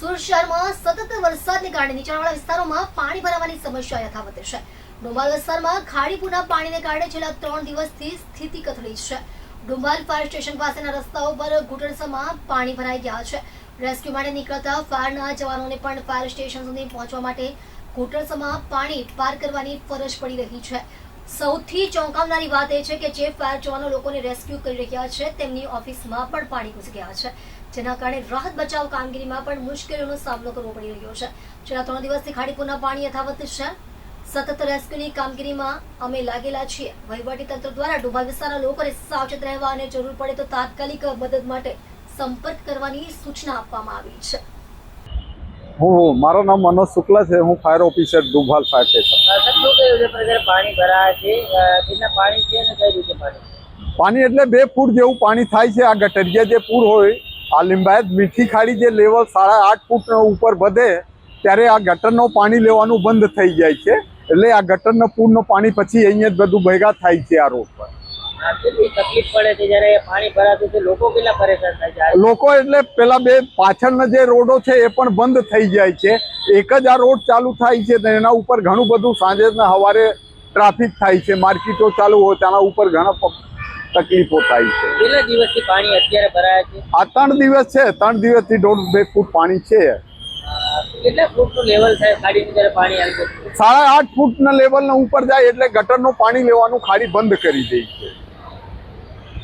સુરત શહેરમાં સતત વરસાદને કારણે નીચાણવાળા વિસ્તારોમાં પાણી ભરાવાની સમસ્યા યથાવત છે। ડુંબાલ વિસ્તારમાં ખાડીપુરના પાણીને કારણે છેલ્લા 3 દિવસથી સ્થિતિ કથળી છે। ડુંબાલ ફાયર સ્ટેશન પાસેના રસ્તાઓ પર ઘૂંટણસમાં પાણી ભરાઈ ગયા છે। રેસ્ક્યુ માટે નીકળતા ફાયરના જવાનોને પણ ફાયર સ્ટેશન સુધી પહોંચવા માટે ઘૂંટણસમાં પાણી પાર કરવાની ફરજ પડી રહી છે। સૌથી ચોંકાવનારી વાત એ છે કે જે ફાયર જવાનો લોકોને રેસ્ક્યુ કરી રહ્યા છે તેમની ઓફિસમાં પણ પાણી ઘૂસી ગયા છે, જેના કારણે રાહત બચાવ કામગીરીમાં પણ મુશ્કેલીઓનો સામનો કરવો પડી રહ્યો છે। છેલ્લા 3 દિવસથી ખાડીપુરના પાણી યથાવત છે। સતત રેસ્ક્યુની કામગીરીમાં અમે લાગેલા છીએ। વહીવટીતંત્ર દ્વારા ડુંબાલ વિસ્તારના લોકોને સાવચેત રહેવા અને જરૂર પડે તો તાત્કાલિક મદદ માટે સંપર્ક કરવાની સૂચના આપવામાં આવી છે। મારું નામ મનોજ શુક્લા છે। હું ફાયર ઓફિસર ડુંબાલ ફાયર સ્ટેશન। પાણી એટલે 2 ફૂટ જેવું પાણી થાય છે। આ ગટરિયા જે પૂર હોય, આ લિંબાયત મીઠી ખાડી જે લેવલ 8.5 ફૂટ ઉપર વધે ત્યારે આ ગટરનો પાણી લેવાનું બંધ થઈ જાય છે। એટલે આ ગટરનો પૂરનો પાણી પછી અહીંયા જ બધું ભેગા થાય છે। આ રોડ પર તકલીફ પડે છે જ્યારે પાણી ભરાતું છે, લોકો કેટલા પરેશાન થાય છે? લોકો એટલે પેલા 2 પાછળના જે રોડો છે એ પણ બંધ થઈ જાય છે। એક જ આ રોડ ચાલુ થાય છે તો એના ઉપર ઘણું બધું સાંજના સવારે ટ્રાફિક થાય છે। માર્કેટો ચાલુ હોય તેના ઉપર ઘણા તકલીફો થાય છે। કેટલા દિવસથી પાણી અત્યારે ભરાયા છે? આ 3 દિવસ છે। 3 દિવસથી 1.5-2 ફૂટ પાણી છે। કેટલા ફૂટનું લેવલ થાય ખાડીનું જ્યારે પાણી આવે છે? 8.5 ફૂટના લેવલના ઉપર જાય એટલે ગટરનું પાણી લેવાનું ખાડી બંધ કરી દે છે।